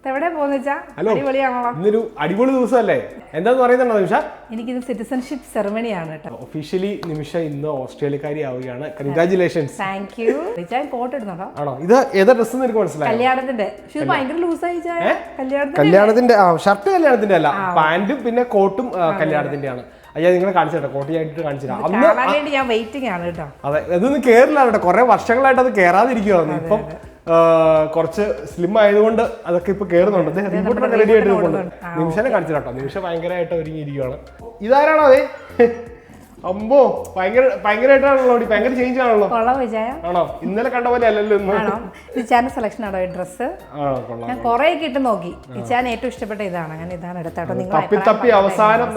എവിടെ പോകുന്ന അടിപൊളിയാണല്ലോ. ഇന്നൊരു അടിപൊളി ദിവസമല്ലേ? എന്താന്ന് പറയുന്നുണ്ടോ നിമിഷ? എനിക്കിത് സിറ്റിസൺഷിപ്പ് സെറമണിയാണ് കേട്ടോ. ഒഫീഷ്യലി നിമിഷ ഇന്ന് ഓസ്ട്രേലിയക്കാരി ആവുകയാണ്. കൺഗ്രാറ്റുലേഷൻസ്. Thank you. റിച്ചാൻ കോട്ട് ഇടുന്നുണ്ടോ? ആണോ? ഇത് ഏതാ ഡ്രസ് നിനക്ക് മനസ്സിലായി? കല്യാണത്തിന്റെ. ഭയങ്കര ലൂസായി. കല്യാണത്തിന്റെ ഷർട്ട് കല്യാണത്തിന്റെ അല്ല, പാന്റും പിന്നെ കോട്ടും കല്യാണത്തിന്റെയാണ്. അയ്യാ നിങ്ങളെ കാണിച്ചു കോട്ട് ആയിട്ട് കാണിച്ചു തരാം. ഞാൻ വെയിറ്റിംഗ് ആണ് കേട്ടോ. അതെ, ഇതൊന്നും കേറില്ല കേട്ടോ. കുറെ വർഷങ്ങളായിട്ട് അത് കേറാതിരിക്കുവാണ്. ഇപ്പം കുറച്ച് സ്ലിം ആയതുകൊണ്ട് അതൊക്കെ ഇപ്പൊ കേറുന്നുണ്ട്. റെഡി ആയിട്ട് നിമിഷനെ കാണിച്ചു കേട്ടോ. നിമിഷ ഭയങ്കരമായിട്ട് ഒരുങ്ങിയിരിക്കുകയാണ്. ഇതാരാണോ അതെ? അമ്പോ ഭയങ്കരമായിട്ടാണല്ലോ, ഭയങ്കര ചേഞ്ച് ആണല്ലോ. ആണോ? ഇന്നലെ കണ്ട പോലെ അല്ലല്ലോ ഇച്ചാന്റെ സെലക്ഷൻ ആണോ ഈ ഡ്രസ്? ഞാൻ കൊറേ ഇട്ട് നോക്കി. ഇച്ചാൻ ഏറ്റവും ഇഷ്ടപ്പെട്ട ഇതാണ്. അങ്ങനെ ഇതാണ് എടുത്താട്ടോ. തപ്പി അവസാനം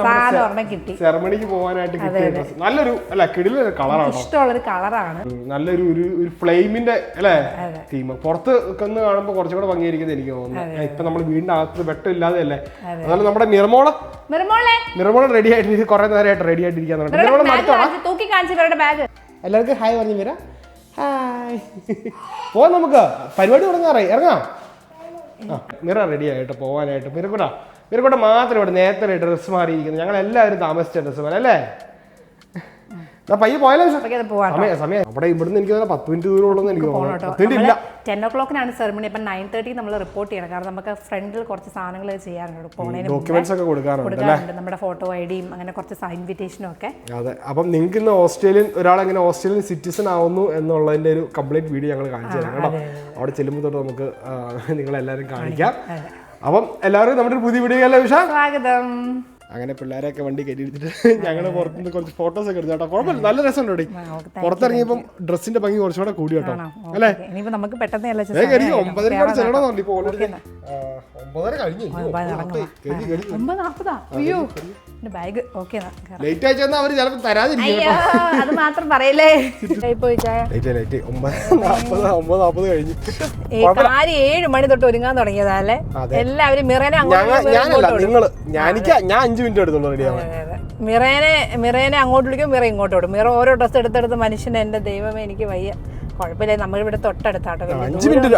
കിട്ടി. സെറമണിക്ക് പോകാനായിട്ട് കിട്ടിയ ഡ്രസ്. നല്ലൊരു അല്ല കിടിലൊരു കളറാണ്. ഇഷ്ടമുള്ളൊരു കളറാണ്. നല്ലൊരു ഒരു ഫ്ലെയിമിന്റെ അല്ലേ തീം. പുറത്ത് ഒന്ന് കാണുമ്പോൾ കുറച്ചുകൂടെ ഭംഗിയായിരിക്കുന്നത് എനിക്ക് തോന്നുന്നു. ഇപ്പൊ നമ്മൾ വീടിന്റെ അകത്ത് വെട്ടം ഇല്ലാതെ അല്ലേ. അതുപോലെ നമ്മുടെ മിറമോള റെഡി ആയിട്ട് കുറെ നേരമായിട്ട് റെഡി ആയിട്ടിരിക്കാൻ. എല്ലാവർക്കും ഹായ് പറഞ്ഞു മിറ. ഹായ്. പോവാം, നമുക്ക് പരിപാടി തുടങ്ങാറായി. ഇറങ്ങാം. മിറ റെഡി ആയിട്ട് പോവാനായിട്ട്. മിറക്കൂടെ മാത്രം ഇവിടെ നേരത്തെ ഡ്രസ്സ് മാറിയിരിക്കുന്നത്. ഞങ്ങൾ എല്ലാവരും താമസിച്ച ഡ്രസ്സ് മാറി അല്ലേ? പയ്യെ പോയാലോ? സമയം അവിടെ ഇവിടുന്ന് എനിക്ക് 10 മിനിറ്റ് ദൂരമുള്ളൂ. എനിക്ക് 10 o'clock സെറമണി. ഇപ്പം 9:30 നമ്മൾ റിപ്പോർട്ട് ചെയ്യണം. കാരണം നമുക്ക് ഫ്രണ്ടിൽ കുറച്ച് സാധനങ്ങൾ ചെയ്യാറുണ്ട്. ഡോക്യുമെന്റ്സ് ഒക്കെ കൊടുക്കാറുണ്ട്. നമ്മുടെ ഫോട്ടോ ഐഡിയും അങ്ങനെ കുറച്ച് ഇൻവിറ്റേഷനും ഒക്കെ. അതെ, അപ്പം നിങ്ങൾക്ക് ഇന്ന് ഒരാളെങ്ങനെ ഓസ്ട്രേലിയൻ സിറ്റിസൺ ആവുന്നു എന്നുള്ളതിന്റെ ഒരു കംപ്ലീറ്റ് വീഡിയോ ഞങ്ങൾ കാണിച്ചു തരാം കേട്ടോ. അവിടെ ചെല്ലുമ്പോൾ തൊട്ട് നമുക്ക് നിങ്ങളെല്ലാവരും കാണിക്കാം. അപ്പം എല്ലാവരും നമ്മുടെ ഒരു പുതിയ വീഡിയോ അല്ലേ വിശാ? സ്വാഗതം. അങ്ങനെ പിള്ളേരൊക്കെ വണ്ടി കയറ്റിയെടുത്തിട്ട് ഞങ്ങൾ പുറത്തുനിന്ന് കുറച്ച് ഫോട്ടോസ് ഒക്കെ എടുത്തു കേട്ടോ. കുഴപ്പമില്ല, നല്ല രസമുണ്ട്. പുറത്തിറങ്ങിയപ്പം ഡ്രസ്സിന്റെ ഭംഗി കുറച്ചുകൂടെ കൂടി കേട്ടോ അല്ലേ? നമുക്ക് പെട്ടെന്ന് 9:30 ചെല്ലണമെന്നുണ്ട്. ഇപ്പോൾ ഓൾറെഡി 9:30 കഴിഞ്ഞു. ലേറ്റ് ആയി ചെന്നാൽ അവർ ചിലപ്പോൾ തരാതിരിക്കും. അത് മാത്രം പറയല്ലേ. 9:40 കഴിഞ്ഞു. 7 മണി തൊട്ട് ഒരുങ്ങാൻ തുടങ്ങിയതല്ലേ എല്ലാവരും. ഞാൻ 5 മിനിറ്റ് എടുത്തുള്ളൂ റെഡി ആവാൻ. മിറേനെ അങ്ങോട്ട് വിളിക്കും, മിറ ഇങ്ങോട്ട് വിടും. മിറ ഓരോ ഡ്രസ്സ് എടുത്തെടുത്ത് മനുഷ്യന് എന്റെ ദൈവമേ എനിക്ക് വയ്യ. കുഴപ്പമില്ല, നമ്മളിവിടെ തൊട്ടടുത്താട്ടോ.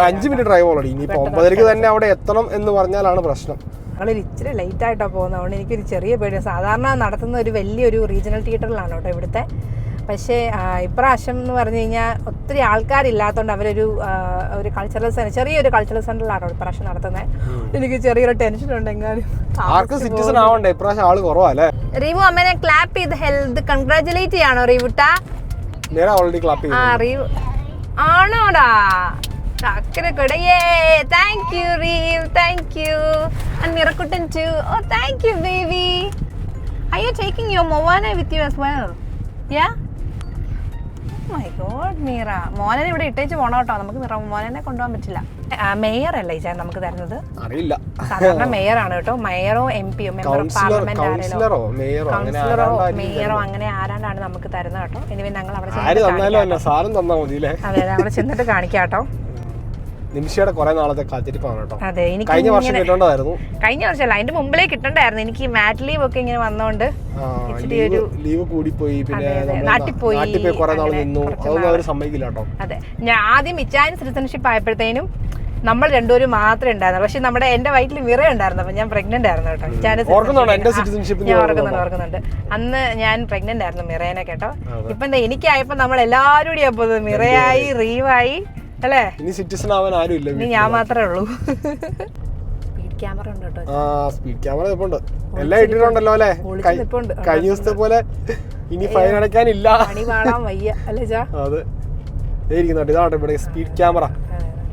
5 മിനിറ്റ് ഡ്രൈവ് ഓൾറെഡി. ഇനിയിപ്പോ 9:30 തന്നെ അവിടെ എത്തണം എന്ന് പറഞ്ഞാലാണ് പ്രശ്നം. ഞങ്ങൾ ഇച്ചിരി ലേറ്റ് ആയിട്ടാണ് പോകുന്നത്. അതുകൊണ്ട് എനിക്കൊരു ചെറിയ പേടി. സാധാരണ നടത്തുന്ന ഒരു വലിയൊരു റീജിയണൽ തിയേറ്ററിലാണ് കേട്ടോ ഇവിടുത്തെ. പക്ഷേ ഇപ്രാവശ്യം എന്ന് പറഞ്ഞു കഴിഞ്ഞാൽ ഒത്തിരി ആൾക്കാരില്ലാത്തതുകൊണ്ട് അവരൊരു കൾച്ചറൽ സെന്റർ, ചെറിയൊരു കൾച്ചറൽ സെന്ററിലാണ് ഇപ്രാവശ്യം നടത്തുന്നത്. എനിക്ക് ചെറിയൊരു ടെൻഷൻ ഉണ്ടെങ്കിലും റീവു അമ്മേനെ ക്ലാപ്പ് ചെയ്ത് ഹെൽത്ത് കൺഗ്രാറ്റുലേറ്റ് ചെയ്യാണോ റീവുട്ടാ? റീവു ആണോടാ? Thank you, Reeve. Thank you. And Mirakutan too. Oh, thank you, baby. Are you taking your Moana with you as well? Yeah? Oh my God, Mira. മോനെ ഇവിടെ ഇട്ടേച്ച് പോണം കേട്ടോ. നമുക്ക് മോനെ കൊണ്ടുപോകാൻ പറ്റില്ല. മേയർ അല്ല ഈ നമുക്ക് തരുന്നത്. അറിയില്ല. സാധാരണ മേയറാണ് കേട്ടോ. മേയറോ MP-യോ മെമ്പർ ഓഫ് പാർലമെന്റ് കൗൺസിലറോ മേയറോ അങ്ങനെ ആരാണ്ടാണ് നമുക്ക് തരുന്നത് കേട്ടോ. ഇനി ഞങ്ങൾ അവിടെ അതെ അവിടെ ചെന്നിട്ട് കാണിക്കാം കേട്ടോ. നിമിഷയുടെ കുറെ നാളത്തെ കാത്തിരിപ്പാണ് കേട്ടോ. അതെ, എനിക്ക് കഴിഞ്ഞ വർഷം കിട്ടേണ്ടതായിരുന്നു. കഴിഞ്ഞ വർഷമല്ല, അതിന്റെ മുമ്പിലേ കിട്ടണ്ടായിരുന്നു. എനിക്ക് മാറ്റ് ലീവ് ഒക്കെ ഇങ്ങനെ വന്നോണ്ട് ലീവ് കൂടിപ്പോയി. പിന്നെ നാട്ടിൽ പോയി കുറെ നാൾ നിന്നു. അതൊന്നും അവർ സമ്മതിക്കില്ല കേട്ടോ. അതെ, ഞാൻ ആദ്യം ഇച്ചാൻ സിറ്റിസൺഷിപ്പ് ആയപ്പോഴത്തേനും നമ്മൾ രണ്ടുപേരും മാത്രമേ ഉണ്ടായിരുന്നു. പക്ഷെ എന്റെ വയറ്റിൽ മിറ ഉണ്ടായിരുന്നു. അപ്പൊ ഞാൻ പ്രഗ്നന്റ് ആയിരുന്നു കേട്ടോ. ഞാൻ ഓർക്കുന്നുണ്ട്. അന്ന് ഞാൻ പ്രഗ്നന്റ് ആയിരുന്നു മിറേനെ കേട്ടോ. ഇപ്പൊ എന്താ എനിക്കായപ്പോ നമ്മൾ എല്ലാവരും കൂടി അപ്പൊ മിറയായി, റീവായി അല്ലേ? ഇനി സിറ്റിസൺ ആവാൻ ആരും ഇല്ല. ഇനി ഞാൻ മാത്രമേ ഉള്ളൂ. സ്പീഡ് ക്യാമറ ഉണ്ട് കേട്ടോ. സ്പീഡ് ക്യാമറ ഇപ്പുണ്ട്. എല്ലാം ഇട്ടിട്ടുണ്ടല്ലോ അല്ലേ? കഴിഞ്ഞ ദിവസത്തെ പോലെ ഇനി ഫൈൻ അടയ്ക്കാനില്ല. പണി പാടാൻ വയ്യ അല്ലേ ചാ? അതെ, ഇതാണ് ഇവിടെ സ്പീഡ് ക്യാമറ.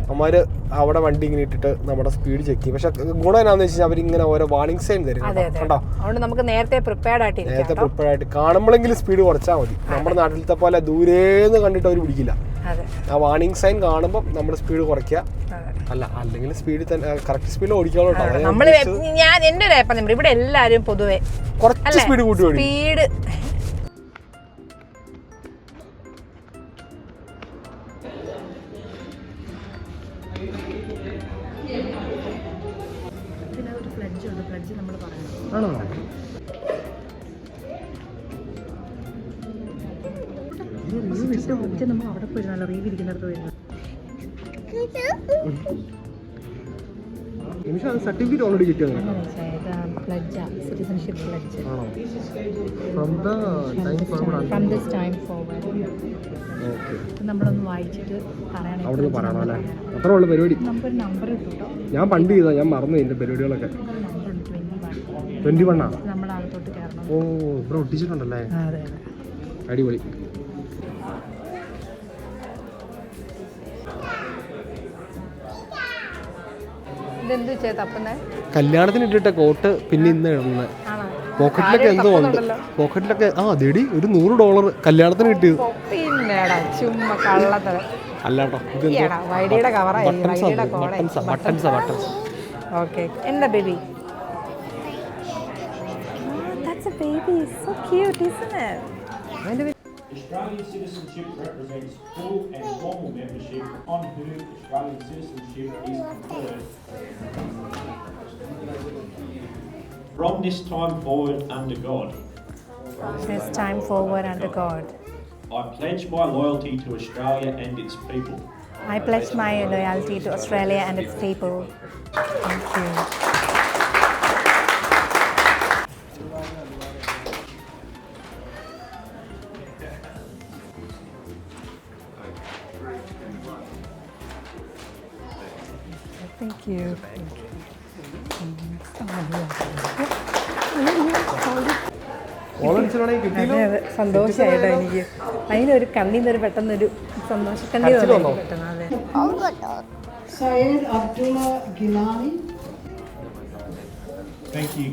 അവന്മാര് അവിടെ വണ്ടി ഇങ്ങനെ ഇട്ടിട്ട് നമ്മുടെ സ്പീഡ് ചെക്ക് ചെയ്യും. പക്ഷെ ഗുണം എന്നാന്ന് വെച്ചാൽ അവരിങ്ങനെ ഓരോ വാർണിംഗ് സൈൻ തരും കേട്ടോ. അതുകൊണ്ട് നമുക്ക് നേരത്തെ പ്രിപ്പയർഡ് ആയിട്ട് കാണുമ്പോഴെങ്കിലും സ്പീഡ് കുറച്ചാൽ മതി. നമ്മുടെ നാട്ടിലത്തെ പോലെ ദൂരേന്ന് കണ്ടിട്ട് അവർ പിടിക്കില്ല. ആ വാർണിംഗ് സൈൻ കാണുമ്പോൾ നമ്മുടെ സ്പീഡ് കുറയ്ക്കുക. അല്ലെങ്കിൽ സ്പീഡ് കറക്റ്റ് സ്പീഡിൽ ഓടിക്കാളോ കേട്ടോ. ഞാൻ എന്റെ ഒരു ഇവിടെ എല്ലാരും പൊതുവെ കുറച്ച് സ്പീഡ് കൂട്ടി ഓടിക്കും. സ്പീഡ് നമ്മൾ അവിടെ പോയി നല്ല റീവ് ഇരിക്കുന്നിടത്ത് വരുന്നത്. നിമിഷം അത് സർട്ടിഫിക്കറ്റ് ഓൾറെഡി കിട്ടിയോ നിനക്ക്? സിറ്റിസൺഷിപ്പ് പ്ലഡ്ജ് ആണോ? From the time forward. From this time forward. Okay. നമ്മളൊന്ന് വായിച്ചിട്ട് പറയണം. അവിടുന്ന് പറയണം അല്ലേ? അത്രേ ഉള്ളൂ പരിപാടി. നമുക്കൊരു നമ്പർ കിട്ടും. ഞാൻ പണ്ട് ചെയ്താ, ഞാൻ മറന്നു ഇതിന്റെ പരിപാടികളൊക്കെ. 21 ആണ്. നമ്മുടെ അകത്തോട്ട് കയറണം. ഓ, ഇവിടെ ഒട്ടിച്ചിട്ടുണ്ടല്ലേ? അതെ. അടിപൊളി. ഇതെന്ത് തപ്പുന്നേ? കല്യാണത്തിന് ഇട്ടിട്ട കോട്ട് പിന്നെ ഇന്ന് ഇടുന്നത്. പോക്കറ്റിലൊക്കെ എന്തോ ഉണ്ട്. പോക്കറ്റിലൊക്കെ ദേടി ഒരു $100 കല്യാണത്തിന് കിട്ടിയത്. പിന്നെടാ ചുമ്മാ കള്ളത്തരം. അല്ലാട്ടോ, ഇത് വൈഡിയുടെ കവറായി. വൈഡിയുടെ ബട്ടൺസാ. ഓക്കെ. എന്താ baby? That's a baby. So cute, isn't it? Australian citizenship represents full and formal membership on whom Australian citizenship is conferred. From this time forward under God, This time forward under God, I pledge my loyalty to Australia and its people. I pledge my loyalty to Australia and its people. Thank you. Thank you. അതെ അതെ, സന്തോഷമായിട്ടോ എനിക്ക്. അതിനൊരു കണ്ണിന്നൊരു പെട്ടെന്നൊരു സന്തോഷക്കണ്ണി പെട്ടെന്ന്. അതെ. Syed Abdullah Gilani. Thank you.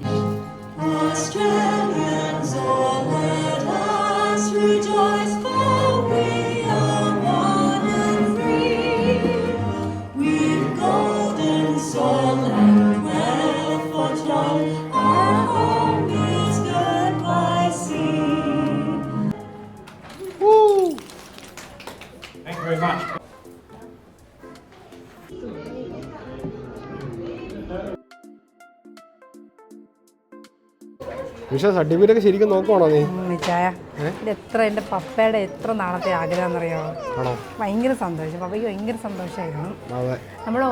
Australians, all let us rejoice, for we are one and free. We've golden soil and wealth for joy, our home is good by sea. Thank you very much. Certificate ഒക്കെ ശരിക്കും നോക്കുവാണോ നീ? ചായ ഇത് എത്ര എൻ്റെ പപ്പയുടെ എത്ര നാളത്തെ ആഗ്രഹം എന്നറിയാമോ? ഭയങ്കര സന്തോഷം. പപ്പയ്ക്ക് ഭയങ്കര സന്തോഷമായിരുന്നു. നമ്മുടെ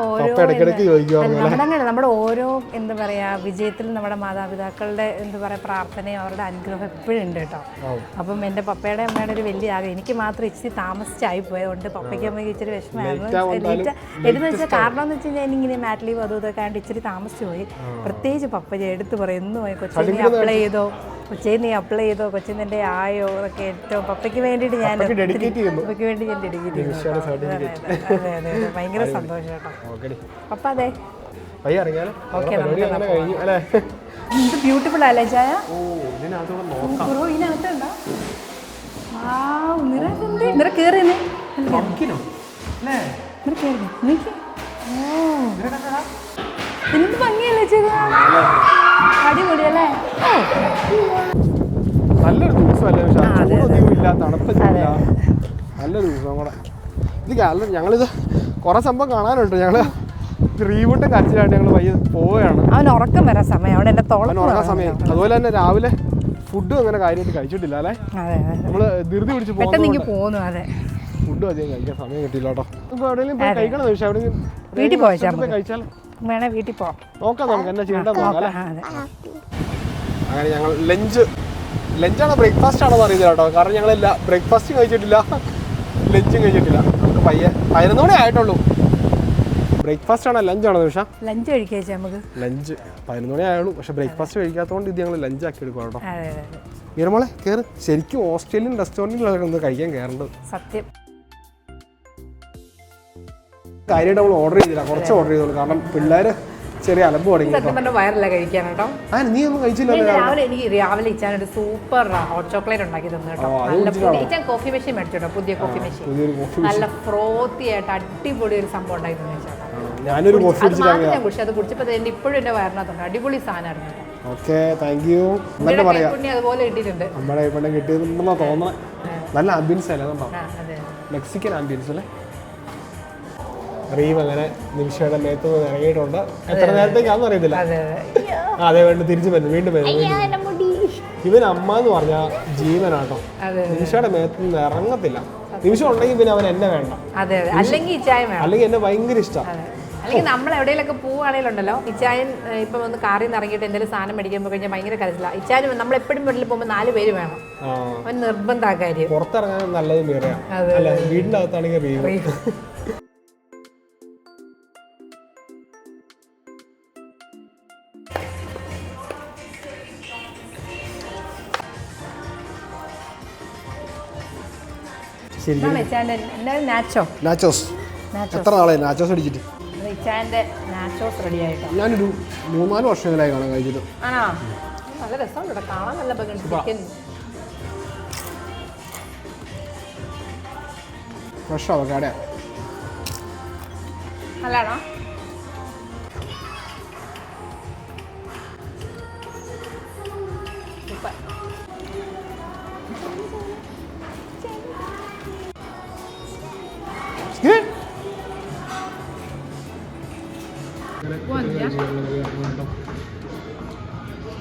ഓരോ എന്താ പറയാ വിജയത്തിലും നമ്മുടെ മാതാപിതാക്കളുടെ എന്താ പറയാ പ്രാർത്ഥനയും അവരുടെ അനുഗ്രഹം എപ്പോഴും ഉണ്ട് കേട്ടോ. അപ്പം എൻ്റെ പപ്പയുടെ അമ്മയുടെ ഒരു വലിയ ആഗ്രഹം. എനിക്ക് മാത്രം ഇച്ചിരി താമസിച്ചായി പോയതുകൊണ്ട് പപ്പയ്ക്ക് അമ്മയ്ക്ക് ഇച്ചിരി വിഷമമായിരുന്നു. എടുത്തെന്ന് വെച്ചാൽ കാരണം എന്ന് വെച്ച് കഴിഞ്ഞാൽ എനിക്കിങ്ങനെ മാറ്റ് ലീവ് അതും ഇതൊക്കെ ആയിട്ട് ഇച്ചിരി താമസിച്ചു പോയി. പ്രത്യേകിച്ച് പപ്പ എടുത്ത് പറയും എന്ന് പോയി കൊച്ചിനെ അപ്ലൈ ചെയ്തോ, കൊച്ചിനെ നീ അപ്ലൈ ചെയ്തോ, കൊച്ചിനെ ആയോ എന്നൊക്കെ ഏറ്റവും പപ്പയ്ക്ക് വേണ്ടിയിട്ട് ഞാൻ പപ്പയ്ക്ക് വേണ്ടി ഞാൻ ഡെഡിക്കേറ്റ് ചെയ്യുന്നു. അതെ അതെ അതെ, ഭയങ്കര സന്തോഷം കേട്ടോ പപ്പ. അതെ ഓക്കെ, എന്ത് ബ്യൂട്ടിഫുൾ അല്ലേ ചായ? ഇതിനകത്തുണ്ടോ? നിറ കയറിയെന്നേ എന്ത് ഭംഗിയല്ലേ ചെയ്ത, അടിപൊളിയല്ലേ? നല്ലൊരു ദിവസമല്ലേ? ചൂടൊന്നുമില്ല, തണുപ്പൊന്നുമില്ല, നല്ലൊരു ദിവസം കൂടെ. ഇത് ഞങ്ങളിത് കുറെ സംഭവം കാണാനുണ്ട്. ഞങ്ങള് റീവൂട്ടും കരച്ചിലായിട്ട് ഞങ്ങൾ വയ്യ പോവുകയാണ്. അവൻ ഉറക്കം വരാൻ സമയം, അവിടെ എൻ്റെ തോളം ഉറങ്ങാൻ സമയം. അതുപോലെ തന്നെ രാവിലെ ഫുഡും അങ്ങനെ കാര്യമായിട്ട് കഴിച്ചിട്ടില്ല അല്ലേ? നമ്മള് ധൃതി പിടിച്ച് പോകുന്നു. അതെ, ഫുഡും അധികം കഴിക്കാൻ സമയം കിട്ടിയില്ല കേട്ടോ. ഇപ്പൊ എവിടെയെങ്കിലും പോയി കഴിക്കണം ചോദിച്ചാൽ എവിടെയെങ്കിലും വീട്ടിൽ പോയാൽ കഴിച്ചാൽ വേണേ വീട്ടിൽ പോവാം. നോക്കാം, നമുക്ക് എന്നാ ചെയ്യേണ്ടത് നോക്കാം അല്ലേ? അങ്ങനെ ഞങ്ങൾ ലഞ്ചാണോ ബ്രേക്ക്ഫാസ്റ്റ് ആണോ അറിയില്ല കേട്ടോ. കാരണം ഞങ്ങളെല്ല ബ്രേക്ക്ഫാസ്റ്റും കഴിച്ചിട്ടില്ല, ലഞ്ചും കഴിച്ചിട്ടില്ല. നമുക്ക് 11 മണി ആയിട്ടുള്ളൂ. ബ്രേക്ക്ഫാസ്റ്റ് ആണോ ലഞ്ചാണോ നിമിഷം? ലഞ്ച് കഴിക്കാം നമുക്ക്. ലഞ്ച് 11 മണി ആയുള്ളൂ, പക്ഷെ ബ്രേക്ക്ഫാസ്റ്റ് കഴിക്കാത്തതുകൊണ്ട് ഇത് ഞങ്ങൾ ലഞ്ച് ആക്കി എടുക്കും കേട്ടോ. മീരമോളെ കയറി. ശരിക്കും ഓസ്ട്രേലിയൻ റെസ്റ്റോറൻറ്റിലാണ് ഒന്ന് കഴിക്കാൻ കയറേണ്ടത്. സത്യം. കാര്യമായിട്ട് നമ്മൾ ഓർഡർ ചെയ്തില്ല, കുറച്ച് ഓർഡർ ചെയ്തോളൂ. കാരണം പിള്ളേര് ചെറിയ അലമ്പ് തുടങ്ങി. വയറല്ല കഴിക്കാൻ കേട്ടോ. നീ ഒന്നും കഴിച്ചില്ല? രാവിലെ ഇച്ചാനൊരു സൂപ്പർ ഹോട്ട് ചോക്ലേറ്റ് ഉണ്ടാക്കി തന്നു കേട്ടോ. ഇച്ചാൻ കോഫി മെഷീൻ മേടിച്ചോട്ടോ, പുതിയ കോഫി മെഷീൻ. നല്ല ഫ്രോത്തി ആയിട്ട് അടിപൊളി ഒരു സംഭവം ഉണ്ടാക്കി തന്നു. ഞാനൊരു കോഫി അത് കുടിച്ചപ്പോൾ ഇപ്പോഴും എന്റെ വയറിനകത്തുണ്ട്. അടിപൊളി സാധനമായിരുന്നു കേട്ടോ. Okay, thank you. അതുപോലെ കിട്ടിയിട്ടുണ്ട്. നമ്മുടെ ഇവിടെ കിട്ടിയതെന്നാ തോന്നണേ. നല്ല ആംബിയൻസ് അല്ലേ? മെക്സിക്കൻ ആംബിയൻസ് അല്ലേ? റീം അങ്ങനെ നിമിഷയുടെ മേത്ത് ഇറങ്ങിയിട്ടുണ്ട്. എത്ര നേരത്തേക്കാണെന്ന് അറിയത്തില്ല. അതെ, വേണ്ട തിരിച്ചു വരുന്നു, വീണ്ടും വരുന്നു. ഇവൻ അമ്മ എന്ന് പറഞ്ഞ ജീവനാട്ടോ. നിമിഷയുടെ മേത്ത് നിന്ന് ഇറങ്ങത്തില്ല. നിമിഷം ഉണ്ടെങ്കിൽ പിന്നെ അവൻ എന്നെ വേണ്ട, അല്ലെങ്കിൽ എന്നെ ഭയങ്കര ഇഷ്ടമാണ്. അല്ലെങ്കിൽ നമ്മൾ എവിടെയെങ്കിലൊക്കെ പോവുകയാണെങ്കിലുണ്ടല്ലോ ഇച്ചായൻ ഇപ്പം ഒന്ന് കാറിൽ നിന്ന് ഇറങ്ങിയിട്ട് എന്തെങ്കിലും സാധനം മേടിക്കുമ്പോൾ കഴിഞ്ഞാൽ ഭയങ്കര കരച്ചില്ല. ഇച്ചായൻ നമ്മൾ എപ്പോഴും വീട്ടിൽ പോകുമ്പോൾ 4 പേര് വേണം. അവൻ നിർബന്ധ കാര്യം. പുറത്തിറങ്ങാൻ നല്ലത് മീറയാണ്. അല്ല വീടിന്റെ അകത്താണെങ്കിൽ റീവ്. നാച്ചോസ് എത്ര നാളെ നാച്ചോസ് അടിച്ചിട്ട്? റെഡി ആയിട്ടോ. ഞാനൊരു 3-4 വർഷങ്ങളായി കാണാൻ കഴിച്ചിട്ട്. ആണോ? നല്ല രസമുണ്ട്, കാണാൻ നല്ല ഭംഗി. ഫ്രഷ് അവക്കാട നല്ലതാണോ? സൂപ്പർ.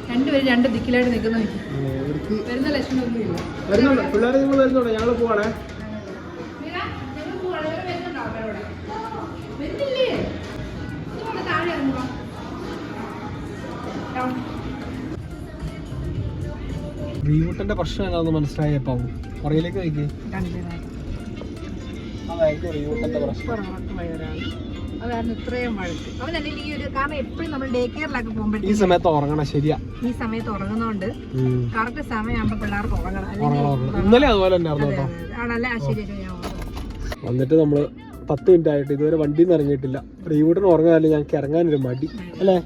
രണ്ടുപേരും 2 ദിക്കിലായിട്ട് നിൽക്കുന്നു. വരുന്ന ലക്ഷണമൊന്നുമില്ല. പിള്ളേർ നിങ്ങൾ വരുന്നുണ്ടോ? ഞങ്ങൾ പോവാണേ. റീവൂട്ടിന്റെ പ്രശ്നം എന്താണെന്ന് മനസ്സിലായപ്പോ പുറകിലേക്ക് നോക്കി. അതായിരിക്കും റീവൂട്ടിന്റെ പ്രശ്നം. അതായിരുന്നു ഇത്രയും വഴക്ക്. അവൻ അല്ലെങ്കിൽ ഈ ഒരു കാരണം എപ്പോഴും നമ്മൾ ഡേ കെയറിലൊക്കെ പോകുമ്പോൾ ഈ സമയത്ത് ഉറങ്ങണം. ശരിയാ, ഈ സമയത്ത് ഉറങ്ങുന്നോണ്ട് കറക്റ്റ് സമയമാകുമ്പോ പിള്ളേർക്ക് ഉറങ്ങണം. ഇന്നലെ അതുപോലെ തന്നെ ആയിരുന്നു കേട്ടോ. ആണല്ലേ? ശരി. വന്നിട്ട് നമ്മള് 10 മിനിറ്റ് ആയിട്ട് ഇതുവരെ വണ്ടിയിൽ നിന്ന് ഇറങ്ങിയിട്ടില്ല. റീവൂട്ടിന് ഉറങ്ങാനല്ലേ ഞങ്ങൾക്ക് ഇറങ്ങാനൊരു മടി അല്ലേ?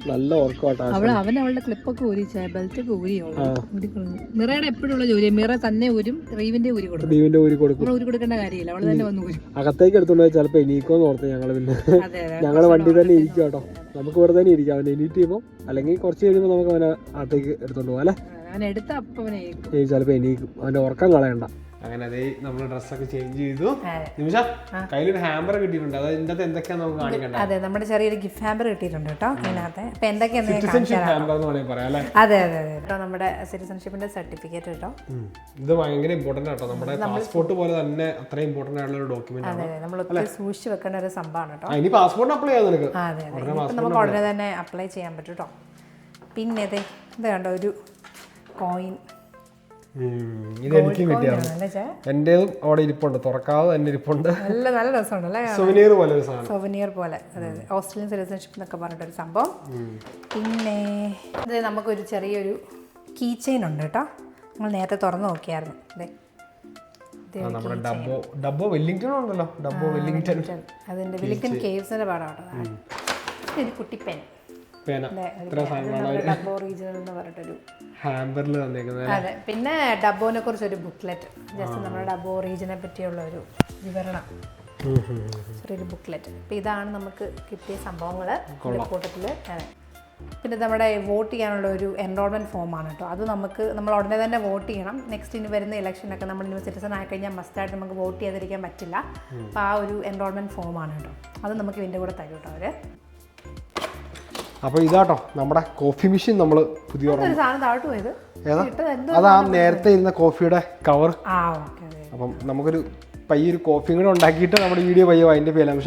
നല്ല ഉറക്കമായിട്ടാണ്. അവൻ അവളുടെ ക്ലിപ്പൊക്കെ ഊരി ബെൽറ്റ് ഒക്കെ മിറയുടെ എപ്പോഴുള്ള ജോലി. മിറ തന്നെ ഊരും, റീവിന്റെ ഊരി കൊടുക്കും. ഊരി കൊടുക്കേണ്ട കാര്യമില്ല, അവള് തന്നെ വന്ന് ഊരും. അകത്തേക്ക് എടുത്തോണ്ട് ചിലപ്പോ എണീക്കോന്ന് ഓർത്ത് ഞങ്ങള് പിന്നെ ഞങ്ങള് വണ്ടി തന്നെ ഇരിക്കും കേട്ടോ. നമുക്ക് ഇവിടെ തന്നെ ഇരിക്കാം. അവൻ എണീറ്റ് ചെയ്യുമ്പോൾ അല്ലെങ്കിൽ കുറച്ച് കഴിയുമ്പോൾ നമുക്ക് അവനെ അകത്തേക്ക് എടുത്തോണ്ട് പോകാം അല്ലേ? അവൻ എടുത്ത അപ്പം ചിലപ്പോ എണീക്കും. അവന്റെ ഉറക്കം കളയണ്ട. അങ്ങനെ അതേ നമ്മൾ ഡ്രസ്സൊക്കെ ചേഞ്ച് ചെയ്തു. നിമിഷ കയ്യിലൊരു ഹാമ്പർ കിട്ടിയിട്ടുണ്ട്. അത് ഇതിന്റെ എന്തൊക്കെയാ നമുക്ക് കാണിക്കണ്ട? അതെ, നമ്മുടെ ചെറിയൊരു ഗിഫ്റ്റ് ഹാമ്പർ കിട്ടിയിട്ടുണ്ട് കേട്ടോ ഇതിനകത്ത്. അപ്പൊ എന്തൊക്കെയാ അതെ കേട്ടോ, നമ്മുടെ സിറ്റിസൺഷിപ്പിന്റെ സർട്ടിഫിക്കറ്റ് കേട്ടോ. ഇത് ഭയങ്കര ഇമ്പോർട്ടന്റ് ആട്ടോ. നമ്മുടെ പാസ്പോർട്ട് പോലെ തന്നെ അത്രയും ഇമ്പോർട്ടന്റ് ആയിട്ടുള്ള ഒരു ഡോക്യുമെന്റ് ആണ്. അതെ, നമ്മൾ ഒത്തിരി സൂക്ഷിച്ച് വെക്കേണ്ട ഒരു സംഭവമാണ് കേട്ടോ. ഇനി പാസ്പോർട്ട് അപ്ലൈ ചെയ്യാൻ നിനക്ക്. അതെ, നമുക്ക് ഉടനെ തന്നെ അപ്ലൈ ചെയ്യാൻ പറ്റും കേട്ടോ. പിന്നെ ഇത് കണ്ടോ, ഒരു കോയിൻ. ഇത് എനിക്കും കിട്ടിയായിരുന്നു. എന്റേതും അവിടെ ഇരിപ്പുണ്ട്, തുറക്കാതെ തന്നെ ഇരിപ്പുണ്ട്. നല്ല രസമുണ്ടല്ലേ? സൊവനിയർ പോലെ ഒരു സാധനം. സൊവനിയർ പോലെ, അതെ. ഓസ്ട്രേലിയൻ സിറ്റിസൺഷിപ്പ് എന്നൊക്കെ പറഞ്ഞിട്ടൊരു സംഭവം. പിന്നെ ഇത് നമുക്കൊരു ചെറിയൊരു കീ ചെയിൻ ഉണ്ട് കേട്ടോ. നമ്മൾ നേരത്തെ തുറന്നു നോക്കിയായിരുന്നു. നമ്മുടെ ഡബ്ബോ വെല്ലിംഗ്ടൺ ഉണ്ടല്ലോ. ഡബ്ബോ വെല്ലിംഗ്ടൺ, അതിന്റെ വെല്ലിംഗ്ടൺ കേവ്സിന്റെ പാടാണ്. ഇത് കുട്ടി പെൻ. ഡബ്ബോ റീജിയണൽ എന്ന് പറഞ്ഞിട്ടൊരു ഹാമ്പറിൽ തന്നേക്കുന്നത്. അതെ, പിന്നെ ഡബ്ബോനെ കുറിച്ചൊരു ബുക്ക്ലെറ്റ്, ജസ്റ്റ് നമ്മുടെ ഡബ്ബോ റീജിയനെ പറ്റിയുള്ള ഒരു വിവരണം, ചെറിയൊരു ബുക്ക്ലെറ്റ്. അപ്പം ഇതാണ് നമുക്ക് കിട്ടിയ സംഭവങ്ങൾ കൂട്ടത്തിൽ. പിന്നെ നമ്മുടെ വോട്ട് ചെയ്യാനുള്ള ഒരു എൻറോൾമെൻറ്റ് ഫോമാണ് കേട്ടോ. അത് നമ്മൾ ഉടനെ തന്നെ വോട്ട് ചെയ്യണം. നെക്സ്റ്റ് ഇനി വരുന്ന ഇലക്ഷനൊക്കെ നമ്മൾ ഇനി സിറ്റിസൺ ആയി കഴിഞ്ഞാൽ മസ്റ്റായിട്ട് നമുക്ക് വോട്ട് ചെയ്തിരിക്കാൻ പറ്റില്ല. അപ്പോൾ ആ ഒരു എൻറോൾമെൻറ്റ് ഫോമാണ് കേട്ടോ. അത് നമുക്ക് ഇതിൻ്റെ കൂടെ തരും കേട്ടോ അവർ. അപ്പോൾ ഇതാട്ടോ നമ്മുടെ കോഫി മെഷീൻ. നമ്മൾ പുതിയ അതാ നേരത്തെ ഇരുന്ന കോഫിയുടെ കവർ. അപ്പം നമുക്കൊരു പയ്യൊരു കോഫിയും കൂടെ ഉണ്ടാക്കിയിട്ട് നമ്മുടെ വീഡിയോ പയ്യ അതിന്റെ പേരാണ്.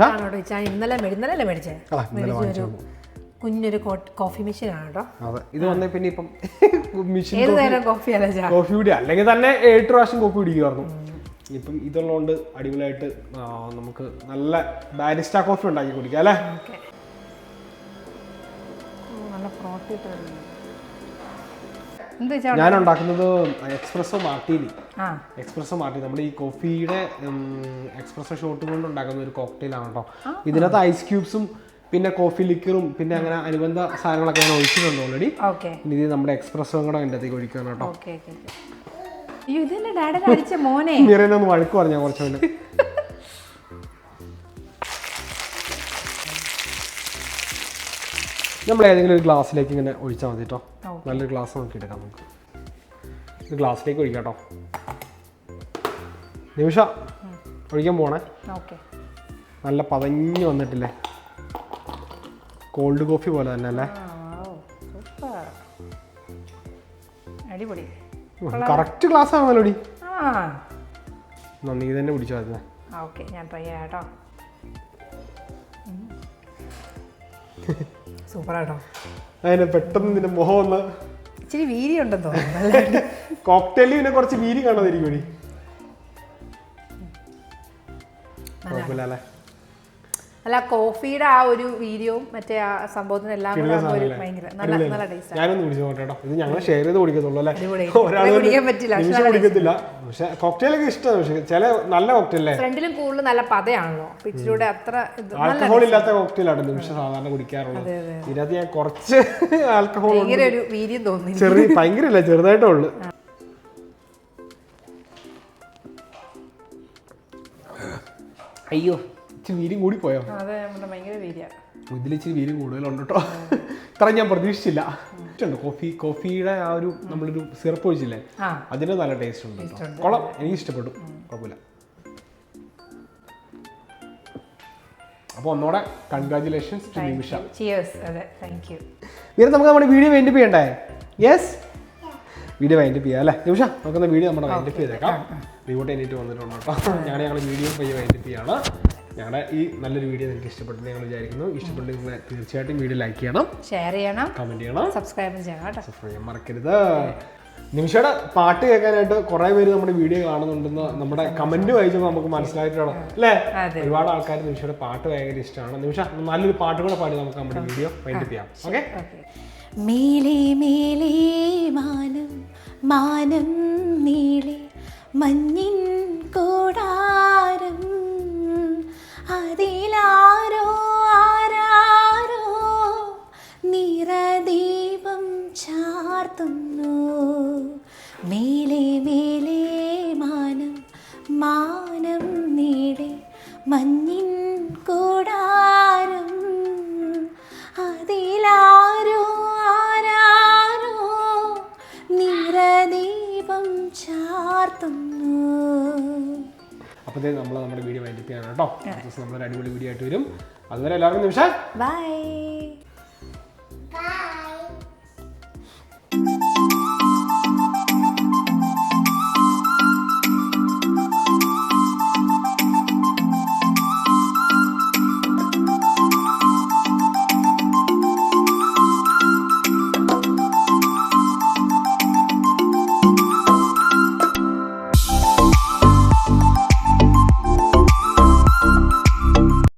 കുഞ്ഞൊരു കോഫി മെഷീൻ ആണ് കേട്ടോ. അതെ, ഇത് വന്നേ പിന്നെ ഇപ്പം മെഷീൻ കോഫി കൂടി അല്ലെങ്കിൽ തന്നെ 7 പ്രാവശ്യം കോഫി കുടിക്കുമായിരുന്നു. ഇപ്പം ഇതുള്ളതുകൊണ്ട് അടിപൊളിയായിട്ട് നമുക്ക് നല്ല ബാരിസ്റ്റ കോഫി ഉണ്ടാക്കി കുടിക്കാം അല്ലേ? ഞാൻ ഉണ്ടാക്കുന്നത് എക്സ്പ്രസോ മാർട്ടിനി. നമ്മുടെ ഈ കോഫിയുടെ എക്സ്പ്രസോ ഷോട്ട് കൊണ്ട് ഉണ്ടാക്കുന്ന ഒരു കോക്ടെയിലാണ് കേട്ടോ. ഇതിനകത്ത് ഐസ് ക്യൂബ്സും പിന്നെ കോഫി ലിക്കറും പിന്നെ അങ്ങനെ അനുബന്ധ സാധനങ്ങളൊക്കെ ഞാൻ ഒഴിച്ചിട്ടുണ്ട് ഓൾറെഡി. ഇനി ഇത് നമ്മുടെ എക്സ്പ്രസോ കൂടെ അതിൻ്റെ അകത്തേക്ക് ഒഴിക്കണം കേട്ടോ. മീറേനൊന്ന് വഴക്ക് പറഞ്ഞാൽ കുറച്ചുകൊണ്ട്. നമ്മൾ ഏതെങ്കിലും ഒരു ഗ്ലാസ്സിലേക്ക് ഇങ്ങനെ ഒഴിച്ചാൽ മതി കേട്ടോ. നല്ലൊരു ഗ്ലാസ് നോക്കി എടുക്കാം നമുക്ക്. ഇത് ഗ്ലാസ്സിലേക്ക് ഒഴിക്കാം കേട്ടോ. നിമിഷ ഒഴിക്കാൻ പോണേ. നല്ല പതഞ്ഞ് വന്നിട്ടില്ലേ? കോൾഡ് കോഫി പോലെ തന്നെ അല്ലേ? കറക്റ്റ് ഗ്ലാസ് ആണല്ലോ ഡി. നീ തന്നെ പിടിച്ചാൽ മതി. ഞാൻ ട്രൈ ചെയ്യാം കേട്ടോ. സൂപ്പറാട്ടോ. അതിന് പെട്ടെന്ന് നിന്റെ മുഖം ഒന്ന് ഇച്ചിരി വീരി ഉണ്ടെന്ന് തോന്നുന്നു. കോക്ടെയിലിനെ കുറച്ച് വീരി കാണാതിരിക്കും. കുഴപ്പമില്ല അല്ലേ? അല്ല, കോഫിയുടെ ആ ഒരു വീര്യവും മറ്റേ ആ സംഭവത്തിനെല്ലാം കൂടെ ഒരു ഭയങ്കര നല്ല ടേസ്റ്റ്. ഞാനൊന്ന് കുടിച്ചു നോക്കട്ടോ. ഇത് ഞങ്ങൾ ഷെയർ ചെയ്ത് കുടിക്കത്തുള്ളൂ അല്ലേ? കുടിക്കാൻ പറ്റില്ല, നിമിഷം കുടിക്കത്തില്ല. പക്ഷെ കോക്ടെയിലൊക്കെ ഇഷ്ടമാണ്. പക്ഷെ ചില നല്ല കോക്ടെയിലേ ഫ്രണ്ടിലും കൂടുതൽ നല്ല പതയാണല്ലോ, ഇച്ചിലൂടെ അത്ര ആൽക്കഹോൾ ഇല്ലാത്ത കോക്ടെയിലാണ് നിമിഷം സാധാരണ കുടിക്കാറുള്ളത്. ഇതിനകത്ത് ഞാൻ കുറച്ച് ആൽക്കഹോൾ ഭയങ്കര ഒരു വീര്യം തോന്നി. ചെറിയ ഭയങ്കര ഇല്ല, ചെറുതായിട്ടേ ഉള്ളു. അയ്യോ, ഇച്ചിരി വീര്യം കൂടി പോയോ? അതെ, ഭയങ്കര വീര്യ. ഇതിൽ ഇച്ചിരി വീര്യം കൂടുതലുണ്ട് കേട്ടോ. ഇത്ര ഞാൻ പ്രതീക്ഷിച്ചില്ല. കോഫിയുടെ ആ ഒരു നമ്മളൊരു സിറപ്പ് ഒഴിച്ചില്ലേ, അതിന് നല്ല ടേസ്റ്റ് ഉണ്ട്. കൊള്ളാം, എനിക്ക് ഇഷ്ടപ്പെട്ടു. കുഴപ്പമില്ല. അപ്പോൾ ഒന്നോടെ കൺഗ്രാജുലേഷൻസ് ടു നിമിഷ. വീണ്ടും നമുക്ക് നമ്മുടെ വീഡിയോ വൈൻഡപ്പ് ചെയ്യണ്ടേ? യെസ്, വീഡിയോ വൈൻഡപ്പ് ചെയ്യാം അല്ലേ നിമിഷ? നമുക്കൊന്ന് വീഡിയോ നമ്മുടെ വൈൻഡപ്പ് ചെയ്തേക്കാം. റിമോട്ട് എണീറ്റ് വന്നിട്ടുണ്ട് കേട്ടോ. ഞങ്ങൾ വീഡിയോ പയ്യെ വൈൻഡപ്പ് ചെയ്യാണ്. ഞങ്ങളുടെ ഈ നല്ലൊരു വീഡിയോ നിങ്ങൾക്ക് ഇഷ്ടപ്പെട്ടെന്ന് ഞങ്ങൾ വിചാരിക്കുന്നു. ഇഷ്ടപ്പെട്ടെങ്കിൽ തീർച്ചയായിട്ടും വീഡിയോ ലൈക്ക് ചെയ്യണം, ഷെയർ ചെയ്യണം, കമന്റ് ചെയ്യണം, സബ്സ്ക്രൈബ് ചെയ്യാൻ മറക്കരുത്. നിമിഷയുടെ പാട്ട് കേൾക്കാനായിട്ട് കുറെ പേര് നമ്മുടെ വീഡിയോ കാണുന്നുണ്ടെന്ന് നമ്മുടെ കമന്റ് വായിച്ചപ്പോൾ നമുക്ക് മനസ്സിലായിട്ടാണ് അല്ലേ? ഒരുപാട് ആൾക്കാർ നിമിഷയുടെ പാട്ട് ഭയങ്കര ഇഷ്ടമാണ്. നിമിഷ നല്ലൊരു പാട്ട് കൂടെ പാടി നമുക്ക് നമ്മുടെ വീഡിയോ വൈൻഡപ്പ് ചെയ്യാം. ഓക്കെ? മേലേ മേലേ മാനം മാനം നീളെ മഞ്ഞിൻ കൂടാരം, അതിലാരോ ആരാരോ നിറദീപം ചാർത്തുന്നു. മേലേ മേലേ മാനം മാനം നീളെ മഞ്ഞിൻ കൂടാരം, അതിലാരോ ആരാരോ നിറദീപം ചാർത്തുന്നു. അപ്പോൾ നമ്മൾ നമ്മുടെ വീഡിയോ വൈൻഡപ്പ് ചെയ്യണം കേട്ടോ. നമ്മളൊരു അടിപൊളി വീഡിയോ ആയിട്ട് വരും. അതുവരെ എല്ലാവർക്കും നിമിഷം ബൈ.